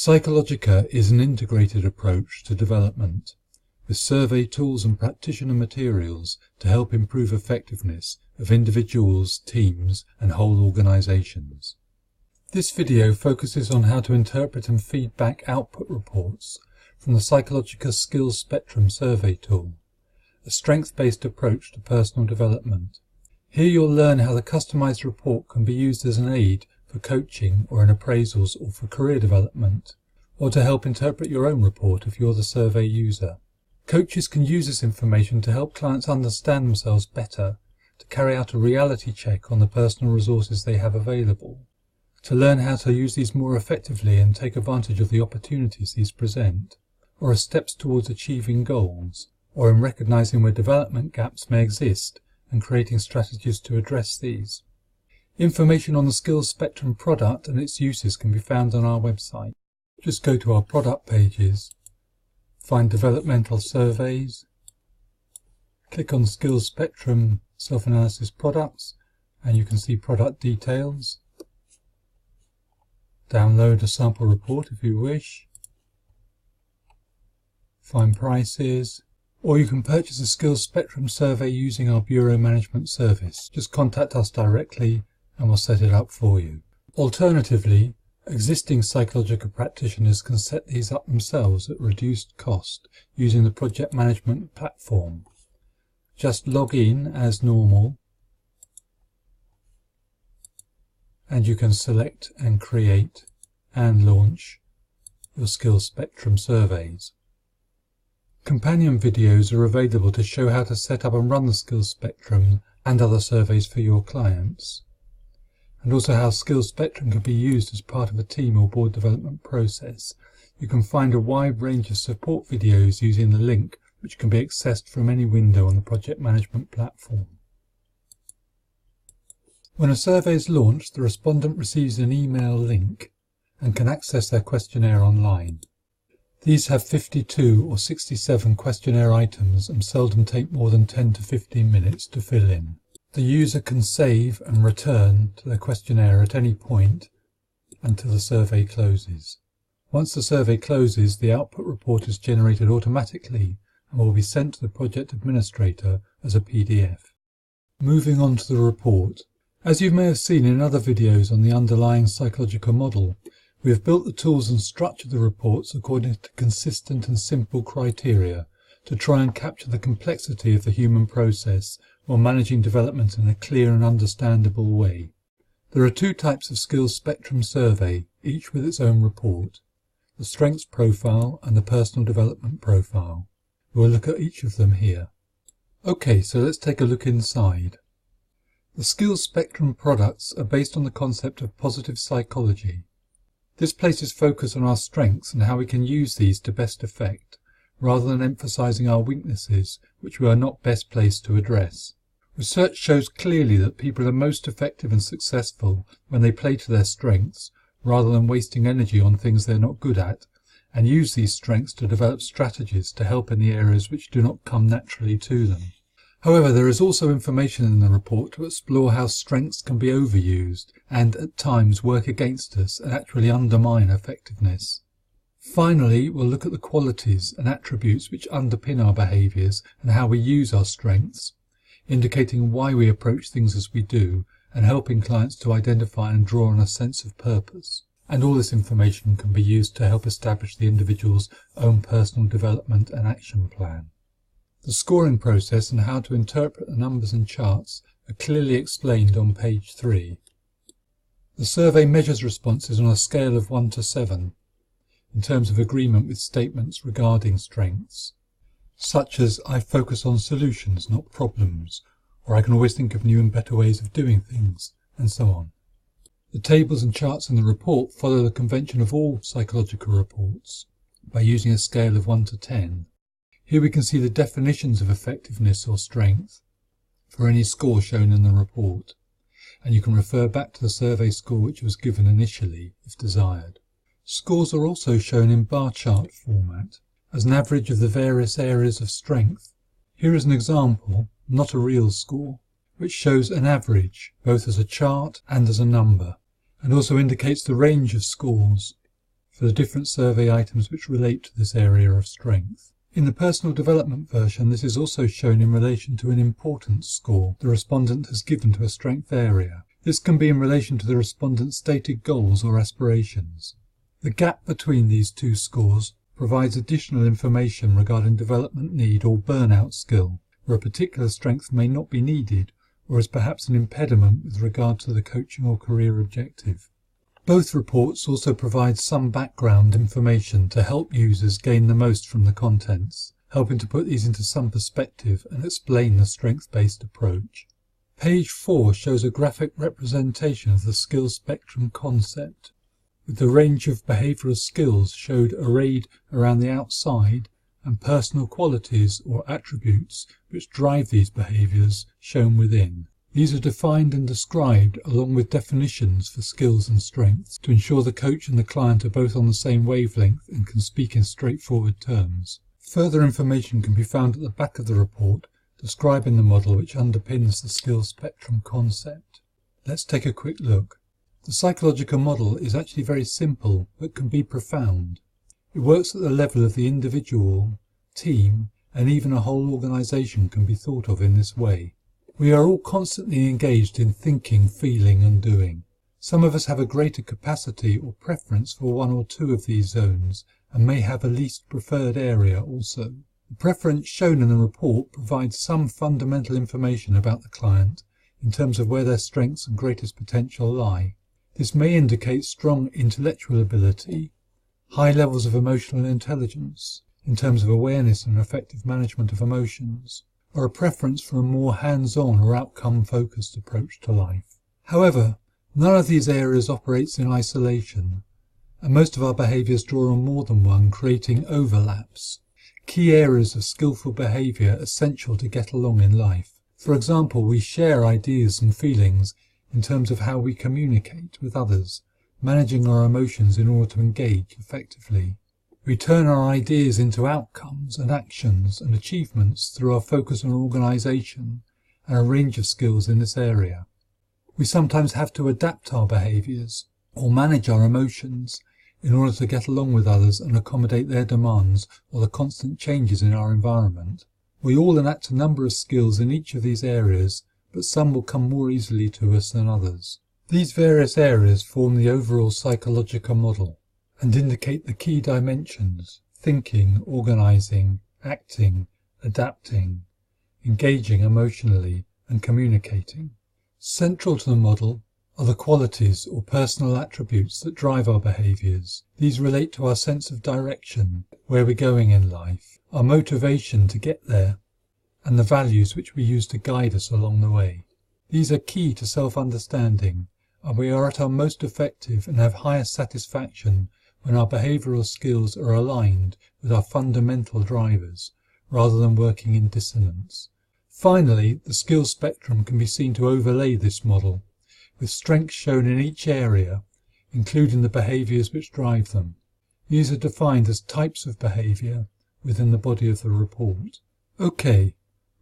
Psychologica is an integrated approach to development, with survey tools and practitioner materials to help improve effectiveness of individuals, teams, and whole organizations. This video focuses on how to interpret and feed back output reports from the Psychologica Skills Spectrum survey tool, a strength-based approach to personal development. Here you'll learn how the customized report can be used as an aid for coaching or in appraisals or for career development, or to help interpret your own report if you're the survey user. Coaches can use this information to help clients understand themselves better, to carry out a reality check on the personal resources they have available, to learn how to use these more effectively and take advantage of the opportunities these present, or as steps towards achieving goals, or in recognizing where development gaps may exist and creating strategies to address these. Information on the Skills Spectrum product and its uses can be found on our website. Just go to our product pages, find Developmental Surveys, click on Skills Spectrum Self-Analysis Products, and you can see product details. Download a sample report if you wish. Find prices, or you can purchase a Skills Spectrum survey using our Bureau Management service. Just contact us directly and we'll set it up for you. Alternatively, existing Psychologica practitioners can set these up themselves at reduced cost using the project management platform. Just log in as normal and you can select and create and launch your Skills Spectrum surveys. Companion videos are available to show how to set up and run the Skills Spectrum and other surveys for your clients, and also how Skills Spectrum can be used as part of a team or board development process. You can find a wide range of support videos using the link, which can be accessed from any window on the project management platform. When a survey is launched, the respondent receives an email link and can access their questionnaire online. These have 52 or 67 questionnaire items and seldom take more than 10 to 15 minutes to fill in. The user can save and return to their questionnaire at any point until the survey closes. Once the survey closes, the output report is generated automatically and will be sent to the project administrator as a PDF. Moving on to the report. As you may have seen in other videos on the underlying Psychologica model, we have built the tools and structured the reports according to consistent and simple criteria to try and capture the complexity of the human process while managing development in a clear and understandable way. There are two types of Skills Spectrum survey, each with its own report: the Strengths Profile and the Personal Development Profile. We'll look at each of them here. Okay, so let's take a look inside. The Skills Spectrum products are based on the concept of positive psychology. This places focus on our strengths and how we can use these to best effect, rather than emphasizing our weaknesses, which we are not best placed to address. Research shows clearly that people are most effective and successful when they play to their strengths, rather than wasting energy on things they're not good at, and use these strengths to develop strategies to help in the areas which do not come naturally to them. However, there is also information in the report to explore how strengths can be overused and, at times, work against us and actually undermine effectiveness. Finally, we'll look at the qualities and attributes which underpin our behaviours and how we use our strengths, indicating why we approach things as we do and helping clients to identify and draw on a sense of purpose. And all this information can be used to help establish the individual's own personal development and action plan. The scoring process and how to interpret the numbers and charts are clearly explained on page 3. The survey measures responses on a scale of 1 to 7 in terms of agreement with statements regarding strengths, such as "I focus on solutions, not problems," or "I can always think of new and better ways of doing things," and so on. The tables and charts in the report follow the convention of all Psychologica reports by using a scale of 1 to 10. Here we can see the definitions of effectiveness or strength for any score shown in the report, and you can refer back to the survey score which was given initially if desired. Scores are also shown in bar chart format as an average of the various areas of strength. Here is an example, not a real score, which shows an average both as a chart and as a number, and also indicates the range of scores. for the different survey items which relate to this area of strength. In the personal development version, this is also shown in relation to an importance score the respondent has given to a strength area. This can be in relation to the respondent's stated goals or aspirations. The gap between these two scores provides additional information regarding development need or burnout skill, where a particular strength may not be needed or is perhaps an impediment with regard to the coaching or career objective. Both reports also provide some background information to help users gain the most from the contents, helping to put these into some perspective and explain the strength-based approach. Page 4 shows a graphic representation of the skills spectrum concept, with the range of behavioural skills showed arrayed around the outside and personal qualities or attributes which drive these behaviours shown within. These are defined and described along with definitions for skills and strengths to ensure the coach and the client are both on the same wavelength and can speak in straightforward terms. Further information can be found at the back of the report describing the model which underpins the skills spectrum concept. Let's take a quick look. The Psychologica Model is actually very simple but can be profound. It works at the level of the individual, team, and even a whole organisation can be thought of in this way. We are all constantly engaged in thinking, feeling and doing. Some of us have a greater capacity or preference for one or two of these zones and may have a least preferred area also. The preference shown in the report provides some fundamental information about the client in terms of where their strengths and greatest potential lie. This may indicate strong intellectual ability, high levels of emotional intelligence in terms of awareness and effective management of emotions, or a preference for a more hands-on or outcome-focused approach to life. However, none of these areas operates in isolation, and most of our behaviours draw on more than one, creating overlaps. Key areas of skillful behaviour essential to get along in life. For example, we share ideas and feelings in terms of how we communicate with others, managing our emotions in order to engage effectively. We turn our ideas into outcomes and actions and achievements through our focus on organisation and a range of skills in this area. We sometimes have to adapt our behaviours or manage our emotions in order to get along with others and accommodate their demands or the constant changes in our environment. We all enact a number of skills in each of these areas, but some will come more easily to us than others. These various areas form the overall Psychologica model and indicate the key dimensions: thinking, organising, acting, adapting, engaging emotionally, and communicating. Central to the model are the qualities or personal attributes that drive our behaviours. These relate to our sense of direction, where we're going in life, our motivation to get there, and the values which we use to guide us along the way. These are key to self-understanding, and we are at our most effective and have highest satisfaction when our behavioural skills are aligned with our fundamental drivers, rather than working in dissonance. Finally, the skills spectrum can be seen to overlay this model, with strengths shown in each area, including the behaviours which drive them. These are defined as types of behaviour within the body of the report. OK,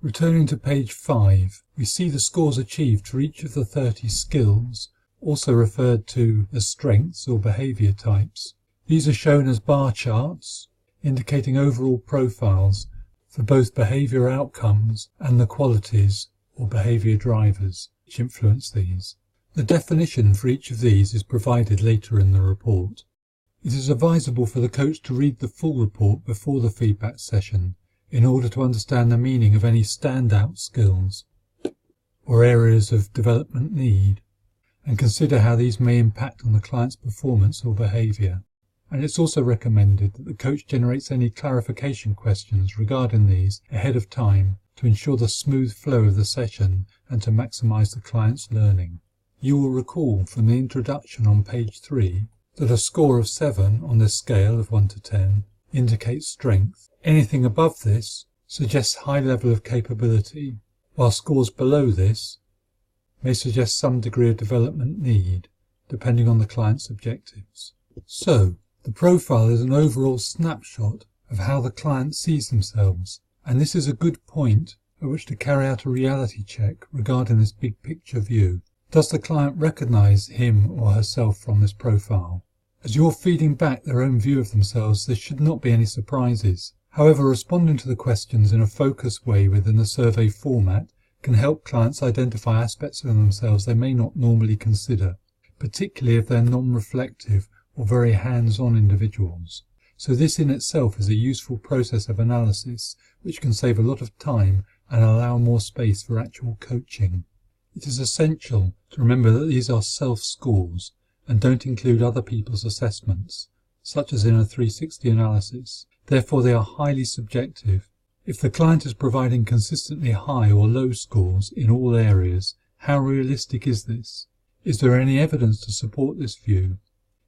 returning to page 5, we see the scores achieved for each of the 30 skills, also referred to as strengths or behaviour types. These are shown as bar charts, indicating overall profiles for both behaviour outcomes and the qualities or behaviour drivers which influence these. The definition for each of these is provided later in the report. It is advisable for the coach to read the full report before the feedback session in order to understand the meaning of any standout skills or areas of development need, and consider how these may impact on the client's performance or behaviour. And it's also recommended that the coach generates any clarification questions regarding these ahead of time to ensure the smooth flow of the session and to maximise the client's learning. You will recall from the introduction on page 3 that a score of 7 on this scale of 1 to 10 indicates strength. Anything above this suggests high level of capability, while scores below this may suggest some degree of development need, depending on the client's objectives. So, the profile is an overall snapshot of how the client sees themselves, and this is a good point at which to carry out a reality check regarding this big picture view. Does the client recognise him or herself from this profile? As you're feeding back their own view of themselves, there should not be any surprises. However, responding to the questions in a focused way within the survey format can help clients identify aspects of themselves they may not normally consider, particularly if they're non-reflective or very hands-on individuals. So this in itself is a useful process of analysis which can save a lot of time and allow more space for actual coaching. It is essential to remember that these are self-scores and don't include other people's assessments, such as in a 360 analysis. Therefore, they are highly subjective. If the client is providing consistently high or low scores in all areas, how realistic is this? Is there any evidence to support this view?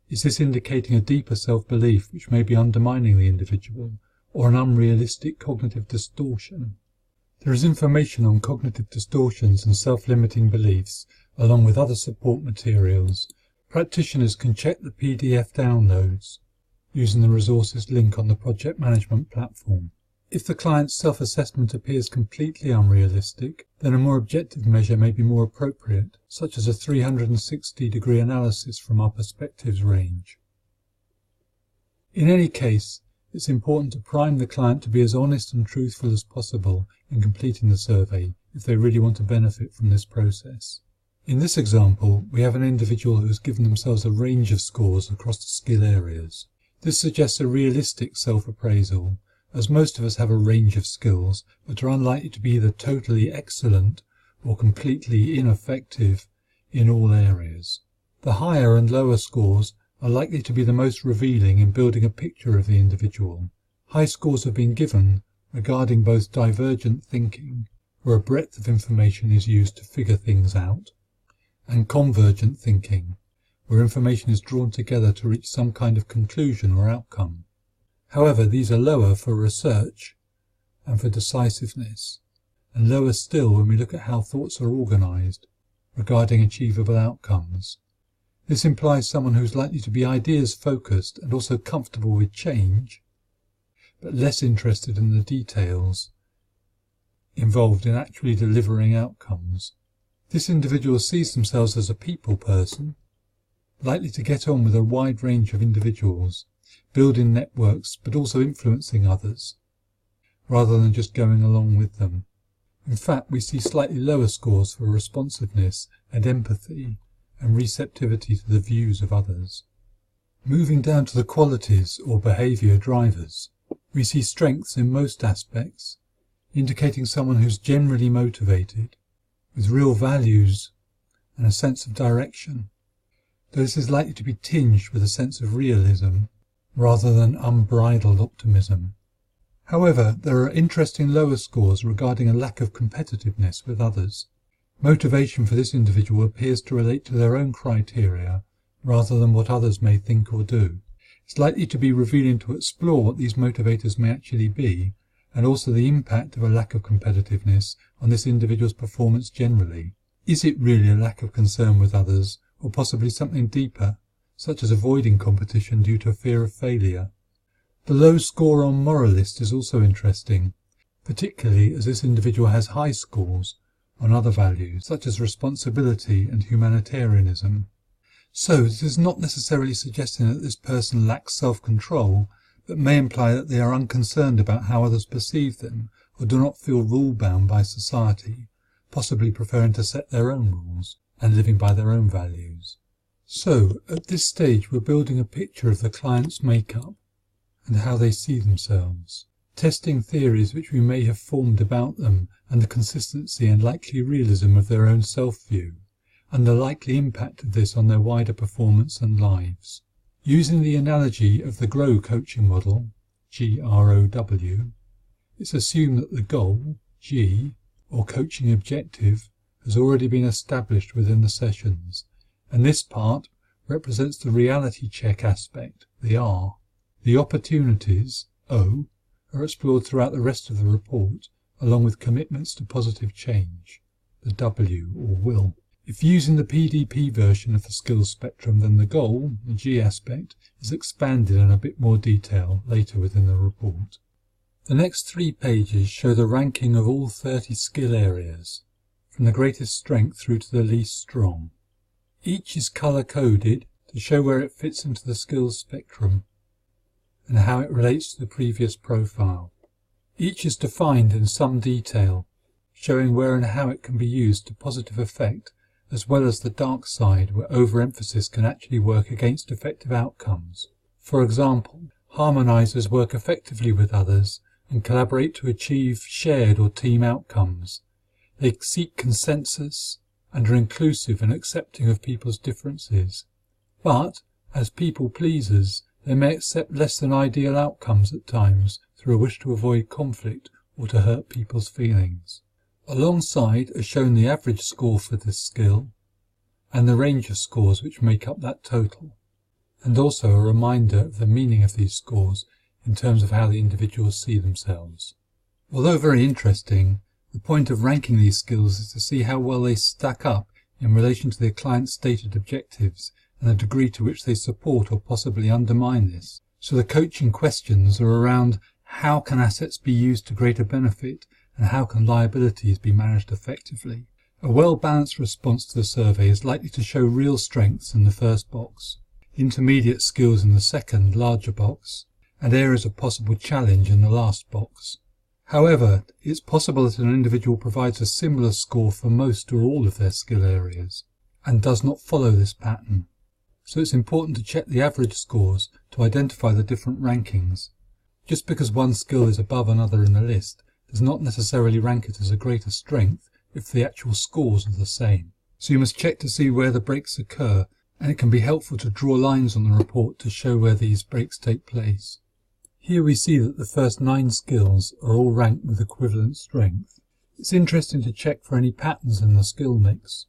Is this indicating a deeper self-belief which may be undermining the individual, or an unrealistic cognitive distortion? There is information on cognitive distortions and self-limiting beliefs, along with other support materials. Practitioners can check the PDF downloads using the resources link on the project management platform. If the client's self-assessment appears completely unrealistic, then a more objective measure may be more appropriate, such as a 360-degree analysis from our perspectives range. In any case, it's important to prime the client to be as honest and truthful as possible in completing the survey if they really want to benefit from this process. In this example, we have an individual who has given themselves a range of scores across the skill areas. This suggests a realistic self-appraisal, as most of us have a range of skills, but are unlikely to be either totally excellent or completely ineffective in all areas. The higher and lower scores are likely to be the most revealing in building a picture of the individual. High scores have been given regarding both divergent thinking, where a breadth of information is used to figure things out, and convergent thinking, where information is drawn together to reach some kind of conclusion or outcome. However, these are lower for research and for decisiveness, and lower still when we look at how thoughts are organized regarding achievable outcomes. This implies someone who's likely to be ideas-focused and also comfortable with change, but less interested in the details involved in actually delivering outcomes. This individual sees themselves as a people person, likely to get on with a wide range of individuals, building networks but also influencing others, rather than just going along with them. In fact, we see slightly lower scores for responsiveness and empathy and receptivity to the views of others. Moving down to the qualities or behaviour drivers, we see strengths in most aspects, indicating someone who's generally motivated, with real values and a sense of direction, though this is likely to be tinged with a sense of realism rather than unbridled optimism. However, there are interesting lower scores regarding a lack of competitiveness with others. Motivation for this individual appears to relate to their own criteria rather than what others may think or do. It's likely to be revealing to explore what these motivators may actually be, and also the impact of a lack of competitiveness on this individual's performance generally. Is it really a lack of concern with others, or possibly something deeper, such as avoiding competition due to a fear of failure? The low score on moralist is also interesting, particularly as this individual has high scores on other values, such as responsibility and humanitarianism. So this is not necessarily suggesting that this person lacks self-control, but may imply that they are unconcerned about how others perceive them, or do not feel rule-bound by society, possibly preferring to set their own rules and living by their own values. So, at this stage we're building a picture of the client's makeup and how they see themselves, testing theories which we may have formed about them and the consistency and likely realism of their own self-view, and the likely impact of this on their wider performance and lives. Using the analogy of the GROW coaching model, G-R-O-W, it's assumed that the goal, G, or coaching objective, has already been established within the sessions, and this part represents the reality check aspect, the R. The opportunities, O, are explored throughout the rest of the report, along with commitments to positive change, the W, or will. If using the PDP version of the skills spectrum, then the goal, the G aspect, is expanded in a bit more detail later within the report. The next 3 pages show the ranking of all 30 skill areas, from the greatest strength through to the least strong. Each is colour-coded to show where it fits into the skills spectrum and how it relates to the previous profile. Each is defined in some detail, showing where and how it can be used to positive effect, as well as the dark side where overemphasis can actually work against effective outcomes. For example, harmonizers work effectively with others and collaborate to achieve shared or team outcomes. They seek consensus and are inclusive and accepting of people's differences. But, as people pleasers, they may accept less than ideal outcomes at times through a wish to avoid conflict or to hurt people's feelings. Alongside are shown the average score for this skill and the range of scores which make up that total, and also a reminder of the meaning of these scores in terms of how the individuals see themselves. Although very interesting, the point of ranking these skills is to see how well they stack up in relation to their client's stated objectives and the degree to which they support or possibly undermine this. So the coaching questions are around how can assets be used to greater benefit and how can liabilities be managed effectively. A well-balanced response to the survey is likely to show real strengths in the first box, intermediate skills in the second, larger box, and areas of possible challenge in the last box. However, it's possible that an individual provides a similar score for most or all of their skill areas, and does not follow this pattern. So it's important to check the average scores to identify the different rankings. Just because one skill is above another in the list does not necessarily rank it as a greater strength if the actual scores are the same. So you must check to see where the breaks occur, and it can be helpful to draw lines on the report to show where these breaks take place. Here we see that the first 9 skills are all ranked with equivalent strength. It's interesting to check for any patterns in the skill mix.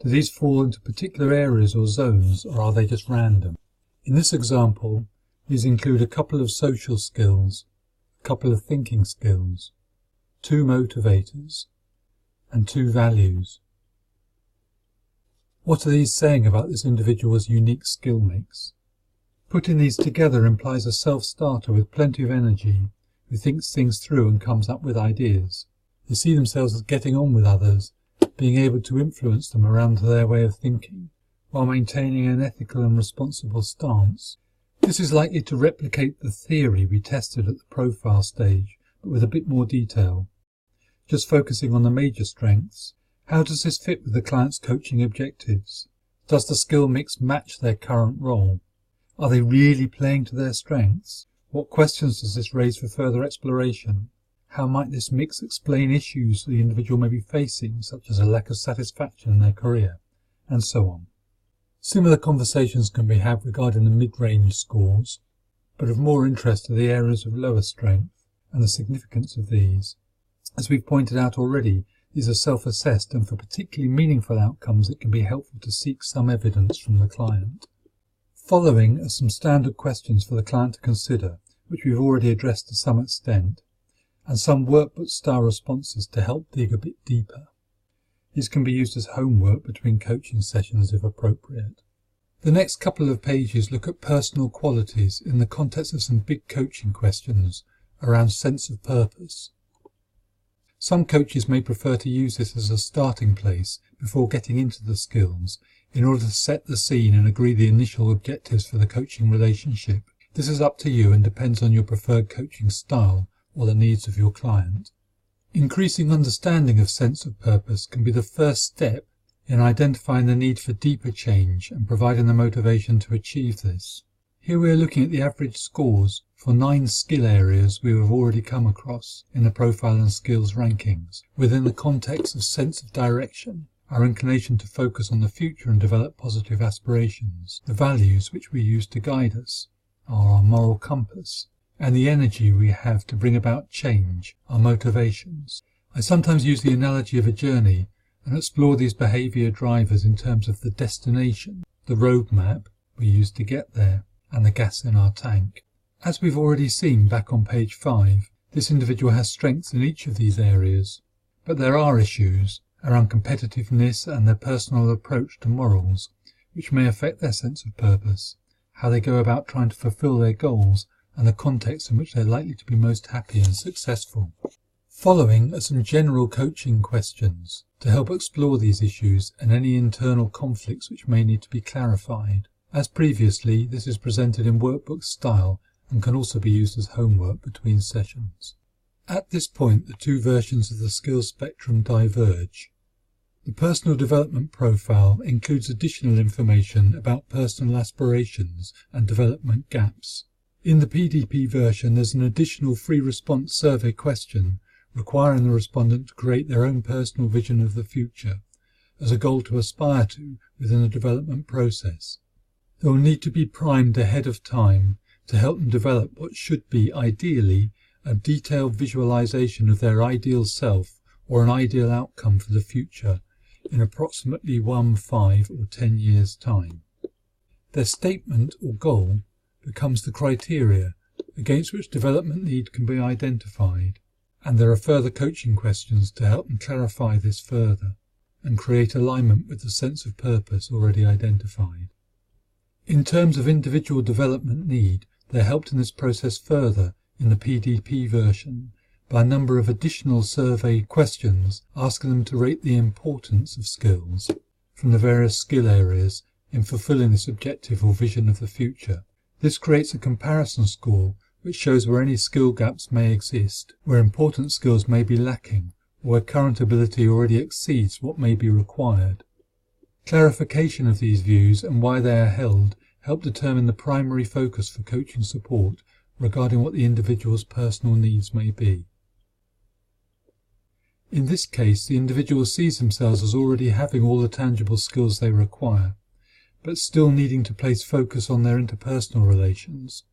Do these fall into particular areas or zones, or are they just random? In this example, these include a couple of social skills, a couple of thinking skills, 2 motivators, and 2 values. What are these saying about this individual's unique skill mix? Putting these together implies a self-starter with plenty of energy, who thinks things through and comes up with ideas. They see themselves as getting on with others, being able to influence them around their way of thinking, while maintaining an ethical and responsible stance. This is likely to replicate the theory we tested at the profile stage, but with a bit more detail. Just focusing on the major strengths, how does this fit with the client's coaching objectives? Does the skill mix match their current role? Are they really playing to their strengths? What questions does this raise for further exploration? How might this mix explain issues the individual may be facing, such as a lack of satisfaction in their career, and so on? Similar conversations can be had regarding the mid-range scores, but of more interest are the areas of lower strength and the significance of these. As we've pointed out already, these are self-assessed, and for particularly meaningful outcomes it can be helpful to seek some evidence from the client. Following are some standard questions for the client to consider, which we've already addressed to some extent, and some workbook-style responses to help dig a bit deeper. These can be used as homework between coaching sessions if appropriate. The next couple of pages look at personal qualities in the context of some big coaching questions around sense of purpose. Some coaches may prefer to use this as a starting place before getting into the skills in order to set the scene and agree the initial objectives for the coaching relationship. This is up to you and depends on your preferred coaching style or the needs of your client. Increasing understanding of sense of purpose can be the first step in identifying the need for deeper change and providing the motivation to achieve this. Here we are looking at the average scores for 9 skill areas we have already come across in the profile and skills rankings, within the context of sense of direction, our inclination to focus on the future and develop positive aspirations, the values which we use to guide us, are our moral compass, and the energy we have to bring about change, our motivations. I sometimes use the analogy of a journey and explore these behaviour drivers in terms of the destination, the roadmap we use to get there, and the gas in our tank. As we've already seen back on page 5, this individual has strengths in each of these areas, but there are issues around competitiveness and their personal approach to morals, which may affect their sense of purpose, how they go about trying to fulfill their goals, and the context in which they're likely to be most happy and successful. Following are some general coaching questions to help explore these issues and any internal conflicts which may need to be clarified. As previously, this is presented in workbook style and can also be used as homework between sessions. At this point, the two versions of the skills spectrum diverge. The personal development profile includes additional information about personal aspirations and development gaps. In the PDP version, there's an additional free response survey question requiring the respondent to create their own personal vision of the future as a goal to aspire to within the development process. They will need to be primed ahead of time to help them develop what should be, ideally, a detailed visualization of their ideal self or an ideal outcome for the future in approximately 1, 5 or 10 years' time. Their statement or goal becomes the criteria against which development need can be identified, and there are further coaching questions to help them clarify this further and create alignment with the sense of purpose already identified. In terms of individual development need, they're helped in this process further in the PDP version by a number of additional survey questions asking them to rate the importance of skills from the various skill areas in fulfilling this objective or vision of the future. This creates a comparison score which shows where any skill gaps may exist, where important skills may be lacking, or where current ability already exceeds what may be required. Clarification of these views and why they are held help determine the primary focus for coaching support regarding what the individual's personal needs may be. In this case, the individual sees themselves as already having all the tangible skills they require, but still needing to place focus on their interpersonal relations.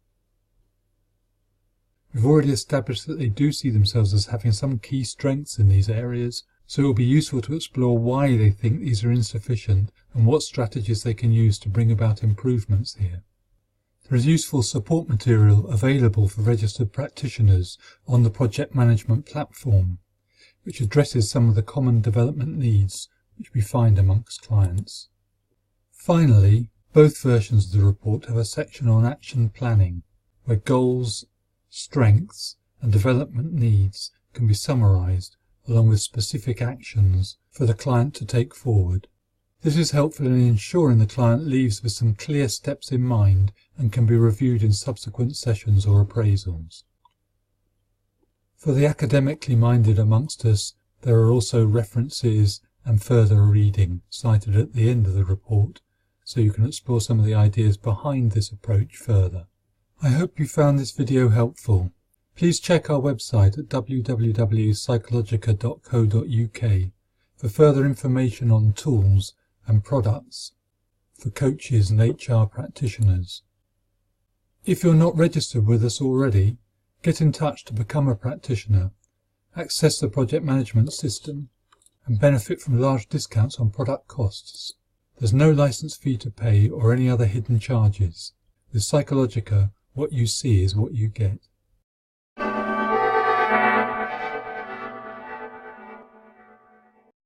We've already established that they do see themselves as having some key strengths in these areas, so it will be useful to explore why they think these are insufficient and what strategies they can use to bring about improvements here. There is useful support material available for registered practitioners on the project management platform, which addresses some of the common development needs which we find amongst clients. Finally, both versions of the report have a section on action planning, where goals, strengths, and development needs can be summarized along with specific actions for the client to take forward. This is helpful in ensuring the client leaves with some clear steps in mind and can be reviewed in subsequent sessions or appraisals. For the academically minded amongst us, there are also references and further reading cited at the end of the report, so you can explore some of the ideas behind this approach further. I hope you found this video helpful. Please check our website at www.psychologica.co.uk for further information on tools and products for coaches and HR practitioners. If you're not registered with us already, get in touch to become a practitioner, access the project management system, and benefit from large discounts on product costs. There's no license fee to pay or any other hidden charges. With Psychologica, what you see is what you get.